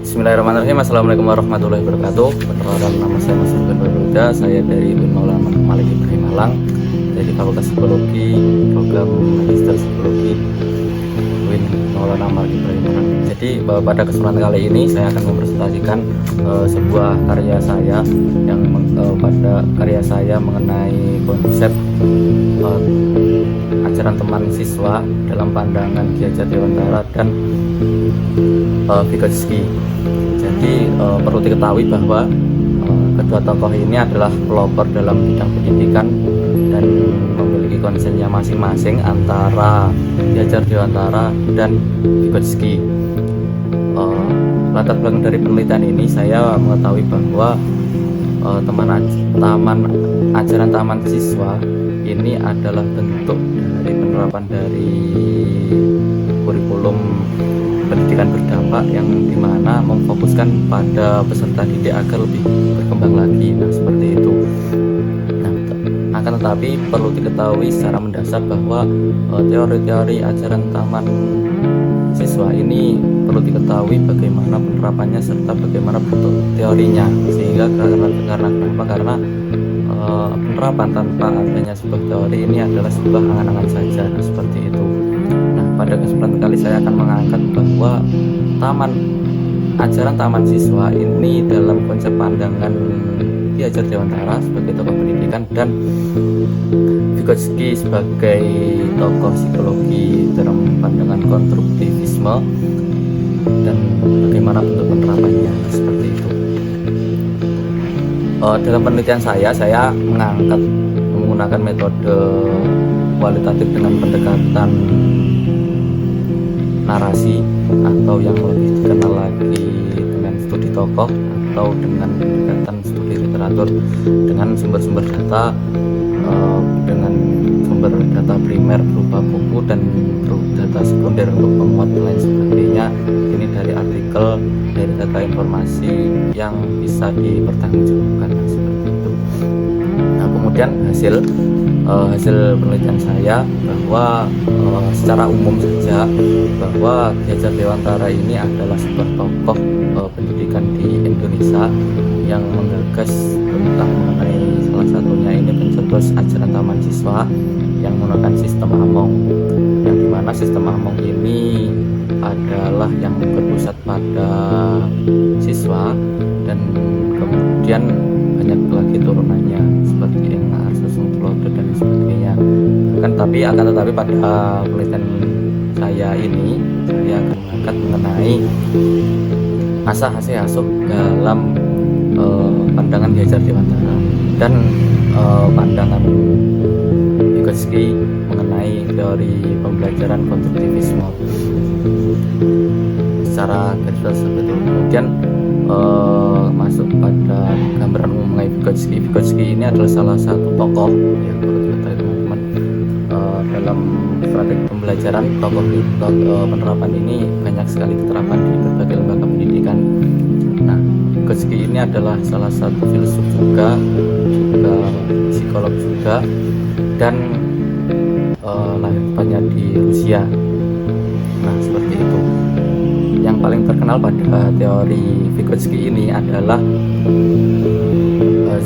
Bismillahirrahmanirrahim. Assalamualaikum warahmatullahi wabarakatuh. Perkenalkan, nama saya Mas Ruben Bermuda. Saya dari UIN Maulana Malik Ibrahim Malang, dari Fakultas Psikologi, program Magister Psikologi UIN Maulana Malik Ibrahim Malang. Jadi pada kesempatan kali ini saya akan mempresentasikan sebuah karya saya yang pada karya saya mengenai konsep ajaran teman siswa dalam pandangan Ki Hajar Dewantara dan Vygotsky. Jadi perlu diketahui bahwa kedua tokoh ini adalah pelopor dalam bidang pendidikan dan memiliki konsennya masing-masing antara Ki Hajar Dewantara dan Vygotsky. Latar belakang dari penelitian ini, saya mengetahui bahwa ajaran taman siswa ini adalah bentuk dari penerapan dari kurikulum pendidikan berdampak yang dimana memfokuskan pada peserta didik agar lebih berkembang lagi. Nah, seperti itu. Nah, akan tetapi perlu diketahui secara mendasar bahwa teori-teori ajaran taman siswa ini perlu diketahui bagaimana penerapannya serta bagaimana bentuk teorinya, sehingga karena penerapan tanpa adanya sebuah teori ini adalah sebuah angan-angan saja. Nah, seperti itu. Nah, pada kesempatan kali saya akan mengangkat bahwa ajaran taman siswa ini dalam konsep pandangan Ki Hajar Dewantara sebagai tokoh pendidikan dan Vygotsky sebagai tokoh psikologi dalam pandangan konstruktivisme dan bagaimana bentuk penerapannya, seperti itu. Dalam penelitian saya menggunakan metode kualitatif dengan pendekatan narasi, atau yang lebih dikenal lagi dengan studi tokoh, atau dengan pendekatan studi literatur dengan sumber-sumber data, dengan sumber data primer berupa buku dan data sekunder untuk penguat dan lain sebagainya. Ini dari artikel, dari data informasi yang bisa dipertanggungjawabkan, seperti itu. Nah, kemudian hasil penelitian saya bahwa secara umum saja bahwa Ki Hajar Dewantara ini adalah sebuah tokoh pendidikan di Indonesia yang menggagas tentang mengenai salah satunya ini pencetus ajaran taman siswa yang menggunakan sistem Among, yang dimana sistem Among ini adalah yang berpusat pada siswa dan kemudian banyak lagi turunannya seperti Engar, Sungsungklodo dan sebagainya. Akan tetapi pada penelitian saya ini saya akan mengangkat mengenai masa asuh dalam pandangan Ki Hajar Dewantara dan pandangan Vygotsky mengenai teori pembelajaran konstruktivisme secara garis besar seperti itu. Kemudian masuk pada gambaran umum mengenai Vygotsky. Vygotsky ini adalah salah satu tokoh yang perlu diketahui teman-teman dalam strategi pembelajaran. Penerapan ini banyak sekali diterapkan di berbagai lembaga pendidikan. Nah, Vygotsky ini adalah salah satu filsuf juga psikolog juga, dan lahir tepatnya di Rusia. Nah, seperti itu. Yang paling terkenal pada teori Vygotsky ini adalah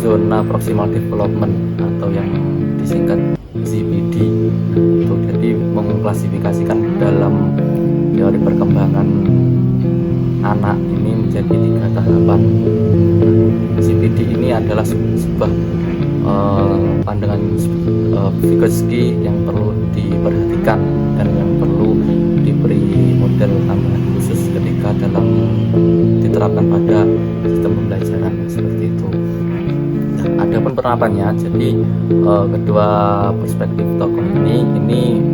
zona proximal development, atau yang disingkat ZPD. Nah, itu jadi mengklasifikasikan dalam teori perkembangan anak ini menjadi 3 tahapan. ZPD ini adalah sebuah pandangan Vygotsky yang perlu diperhatikan dan yang perlu diberi model tambahan khusus ketika diterapkan pada sistem pembelajaran, seperti itu. Nah, adapun penerapannya, jadi kedua perspektif tokoh ini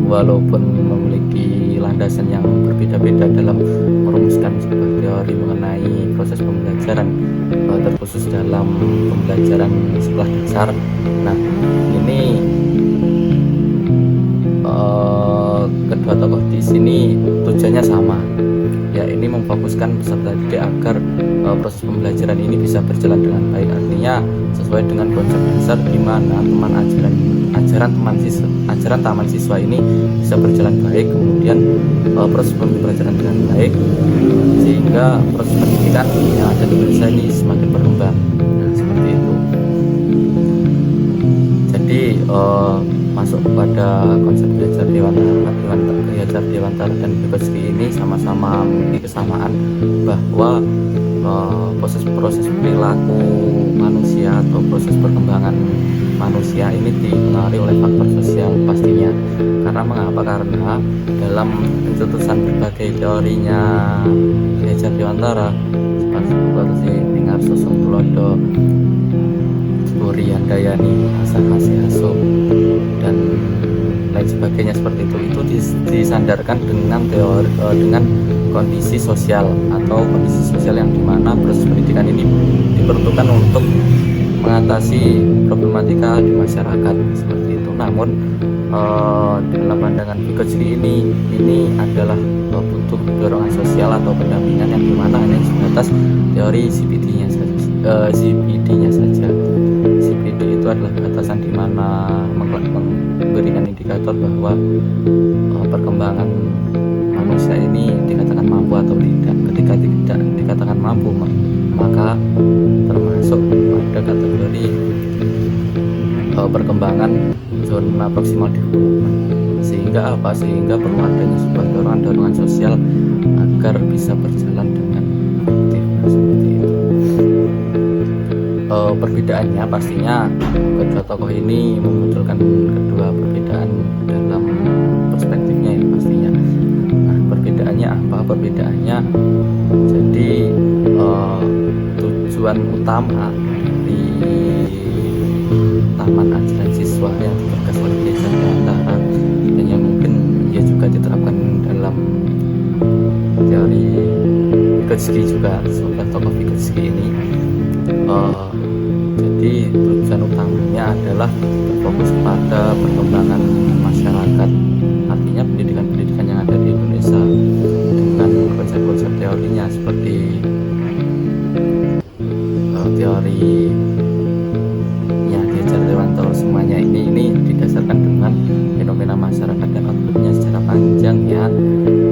walaupun memiliki landasan yang berbeda-beda dalam merumuskan sebuah teori mengenai proses pembelajaran, terkhusus dalam pembelajaran sekolah dasar. Nah, ini kedua tokoh di sini tujuannya sama, ya ini memfokuskan peserta didik agar proses pembelajaran ini bisa berjalan dengan baik. Artinya sesuai dengan konsep besar di mana ajaran taman siswa ini bisa berjalan baik, kemudian proses pembelajaran dengan baik, sehingga sehingga proses pendidikan yang ada di Indonesia ini semakin berkembang. Nah, seperti itu. Jadi masuk pada konsep Ki Hajar Dewantara dan Vygotsky ini sama-sama memiliki kesamaan bahwa proses perilaku manusia atau proses perkembangan manusia ini dipengaruhi oleh faktor sosial pastinya. Karena mengapa? Karena dalam pencetusan berbagai teorinya Ki Hajar Dewantara seperti Dengar Sosong Tulodo, Buri Handayani, Asakasi Haso, dan lain sebagainya seperti itu disandarkan dengan dengan kondisi sosial atau kondisi sosial yang dimana proses pendidikan ini diperuntukkan untuk mengatasi problematika di masyarakat seperti itu. Namun dalam pandangan Vygotsky ini adalah butuh dorongan sosial atau pendampingan yang dimana hanya sebatas teori CPD-nya saja. CPD itu adalah batasan di mana memberikan indikator bahwa perkembangan manusia ini dikatakan mampu atau tidak. Ketika tidak dikatakan mampu, maka termasuk pada kategori perkembangan zona proksimal development. Sehingga perlu adanya sebuah dorongan sosial agar bisa berjalan dengan efektif. Seperti itu. Perbedaannya pastinya kedua tokoh ini memunculkan kedua perbedaan dalam perspektifnya ya pastinya. Nah, perbedaannya apa? Perbedaannya jadi tujuan utama di Taman Ajaran Siswa yang digagas oleh Ki Hajar Dewantara dan yang mungkin ya juga diterapkan dalam teori Vygotsky juga, sebuah tokoh Vygotsky ini. Jadi tujuan utamanya adalah berfokus pada perkembangan masyarakat, artinya pendidikan yang ada di Indonesia dengan konsep-konsep teorinya seperti teorinya Ki Hajar Dewantara. Semuanya ini didasarkan dengan fenomena masyarakat dan outputnya secara panjang ya.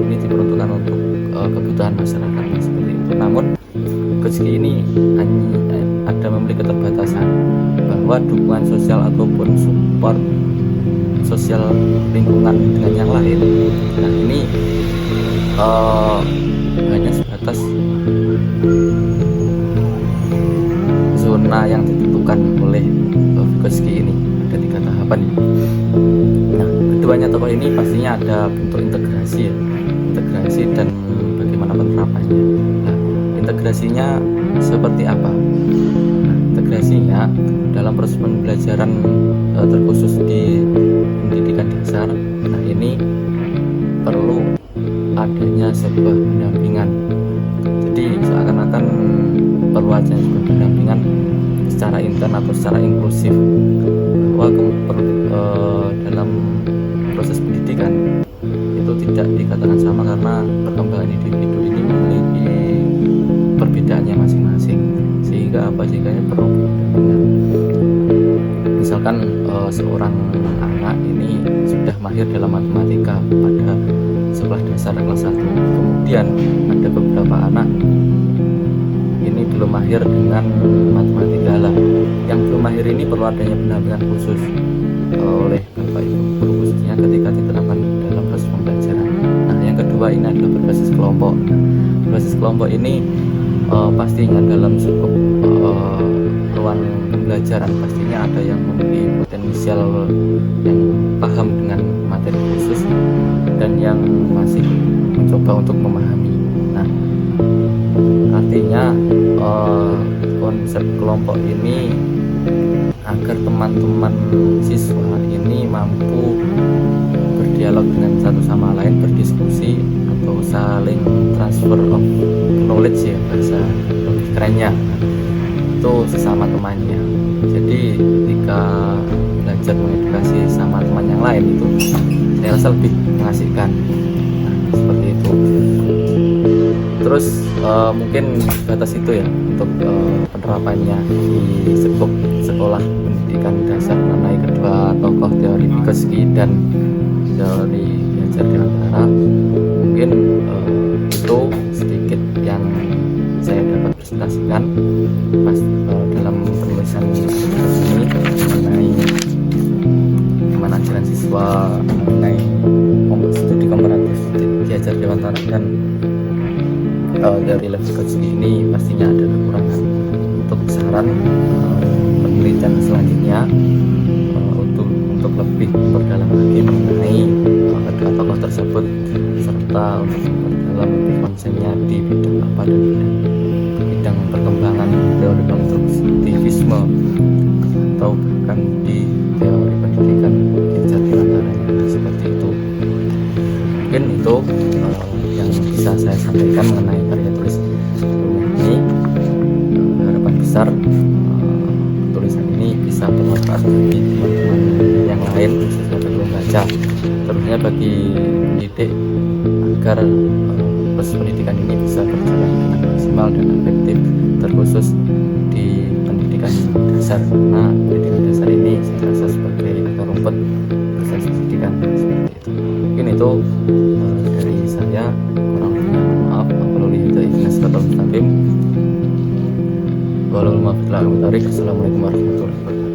Ini diperuntukkan untuk kebutuhan masyarakat seperti itu. Namun Vygotsky ini ada memiliki keterbatasan bahwa dukungan sosial ataupun support sosial lingkungan dengan yang lain, nah ini hanya sebatas zona yang ditentukan oleh Vygotsky ini. Ada 3 tahapan. Nah, keduanya tokoh ini pastinya ada bentuk integrasi dan bagaimana penerapannya. Nah, integrasinya seperti apa? Nah, integrasinya dalam proses pembelajaran terkhusus di pendidikan dasar. Nah, ini perlu adanya sebuah pendampingan. Jadi seakan-akan perlu adanya sebuah pendampingan secara intern atau secara inklusif, bahwa dalam proses pendidikan itu tidak dikatakan sama karena perkembangan individu ini memiliki perbedaannya masing-masing, sehingga perlu pendampingan. Misalkan seorang anak ini sudah mahir dalam matematika pada sekolah dasar kelas 1, kemudian ada beberapa anak ini belum mahir dengan matematika lah. Yang belum mahir ini perlu adanya pendampingan khusus oleh Bapak Ibu guru, khususnya ketika diterapkan dalam proses pembelajaran. Nah, yang kedua ini adalah berbasis kelompok. Nah, berbasis kelompok ini pastinya dalam cukup ruang pembelajaran pastinya ada yang memiliki potensial yang paham dengan materi khusus dan yang masih mencoba untuk memahami. Nah, artinya konsep kelompok ini agar teman-teman siswa ini mampu berdialog dengan satu sama lain, berdiskusi atau saling transfer of knowledge ya, bahasa kerennya itu sesama temannya. Jadi ketika belajar mengedukasi sama teman yang lain itu saya rasa lebih mengasihkan. Nah, seperti itu. Terus mungkin batas itu ya untuk penerapannya di sekolah pendidikan dasar mengenai kedua tokoh teori Vygotsky dan teori Ki Hajar Dewantara. Mungkin itu sedikit yang presentasikan dalam penulisan ini mengenai gimana ajaran siswa mengenai studi komparatif diajar Dewantara, dan dari level kecil ini pastinya ada kekurangan. Untuk saran penelitian selanjutnya untuk lebih berdalam lagi mengenai kedua tokoh tersebut, serta untuk berdalam lebih konsennya di bidang apa dan bidang perkembangan teori konstruktivisme atau bahkan di teori pendidikan diajar Dewantara, seperti itu. Mungkin itu yang bisa saya sampaikan mengenai karya tulis ini. Harapan besar tulisan ini bisa bermanfaat bagi teman-teman yang lain, khususnya bagi pembaca, terusnya bagi pendidik, agar proses pendidikan ini bisa berjalan dengan maksimal dan efektif, terkhusus di pendidikan dasar, karena pendidikan dasar ini saya rasa sebagai akar rumput proses pendidikan, seperti itu. Mungkin itu dari saya, kurang lebihnya mohon maaf. Assalamualaikum warahmatullahi wabarakatuh.